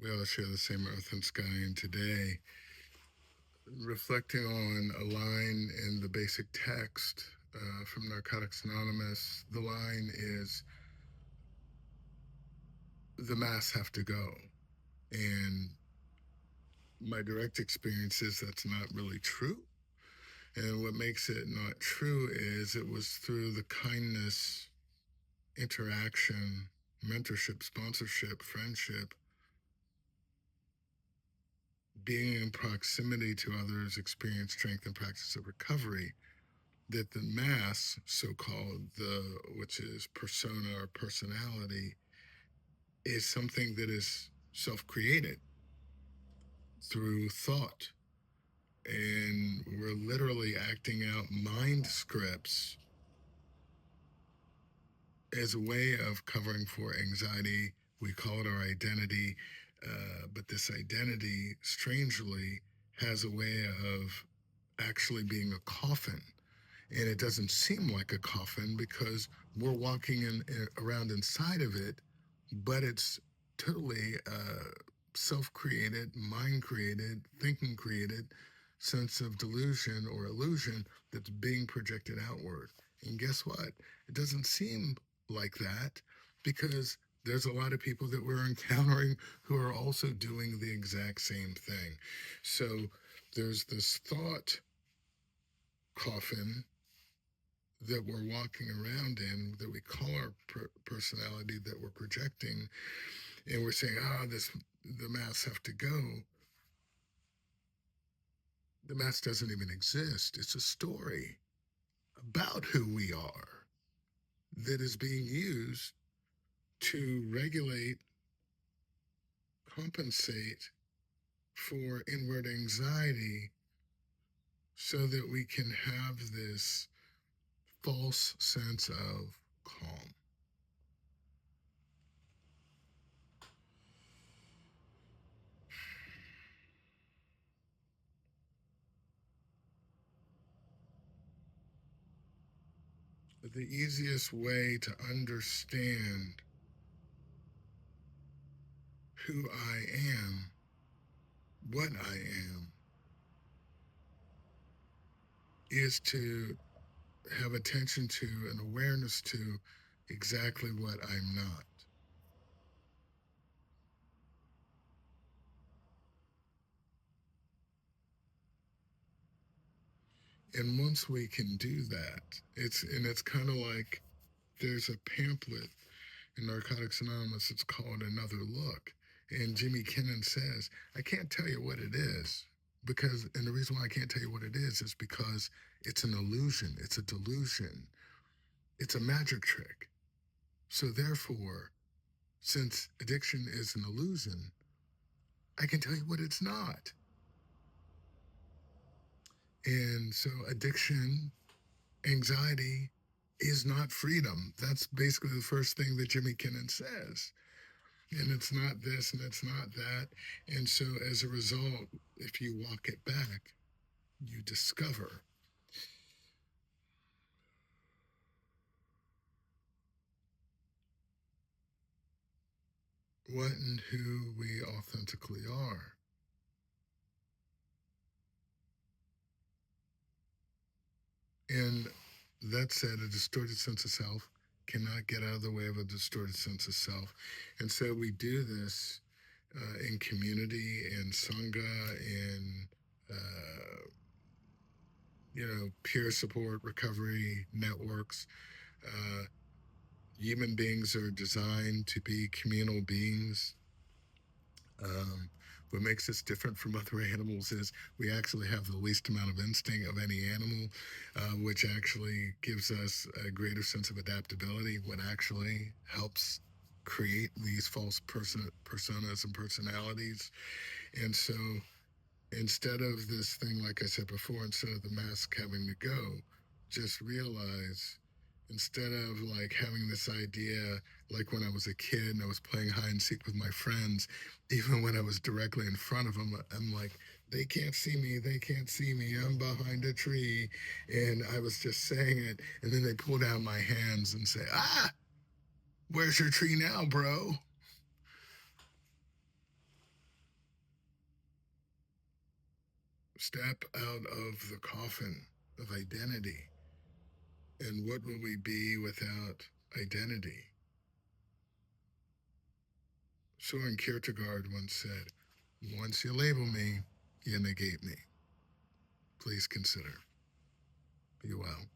We all share the same earth and sky, and today, reflecting on a line in the basic text from Narcotics Anonymous, the line is the masks have to go. And my direct experience is that's not really true. And what makes it not true is it was through the kindness, interaction, mentorship, sponsorship, friendship, being in proximity to others, experience, strength, and practice of recovery that the mass, so-called, the which is persona or personality, is something that is self-created through thought, and we're literally acting out mind scripts as a way of covering for anxiety. We call it our identity, but this identity, strangely, has a way of actually being a coffin, and it doesn't seem like a coffin because we're walking around inside of it, but it's totally self-created, mind-created, thinking-created sense of delusion or illusion that's being projected outward. And guess what? It doesn't seem like that because there's a lot of people that we're encountering who are also doing the exact same thing. So there's this thought coffin that we're walking around in that we call our personality that we're projecting, and we're saying, this the masks have to go. The mask doesn't even exist. It's a story about who we are that is being used to regulate, compensate for inward anxiety so that we can have this false sense of calm. The easiest way to understand who I am, what I am, is to have attention to and awareness to exactly what I'm not. And once we can do that, it's kind of like there's a pamphlet in Narcotics Anonymous. It's called Another Look. And Jimmy Kennan says, I can't tell you what it is and the reason why I can't tell you what it is because it's an illusion. It's a delusion. It's a magic trick. So therefore, since addiction is an illusion, I can tell you what it's not. And so addiction, anxiety is not freedom. That's basically the first thing that Jimmy Kennan says. And it's not this and it's not that. And so as a result, if you walk it back, you discover what and who we authentically are. And that said, a distorted sense of self cannot get out of the way of a distorted sense of self. And so we do this in community, in Sangha, in peer support, recovery networks. Uh, Human beings are designed to be communal beings. Um, what makes us different from other animals is we actually have the least amount of instinct of any animal, which actually gives us a greater sense of adaptability, what actually helps create these false personas and personalities. And so instead of this thing, like I said before, instead of the mask having to go, just realize instead of like having this idea, like when I was a kid and I was playing hide and seek with my friends, even when I was directly in front of them, I'm like, they can't see me, they can't see me, I'm behind a tree. And I was just saying it. And then they pull down my hands and say, where's your tree now, bro? step out of the coffin of identity. And what will we be without identity? Soren Kierkegaard once said, once you label me, you negate me. Please consider. Be well.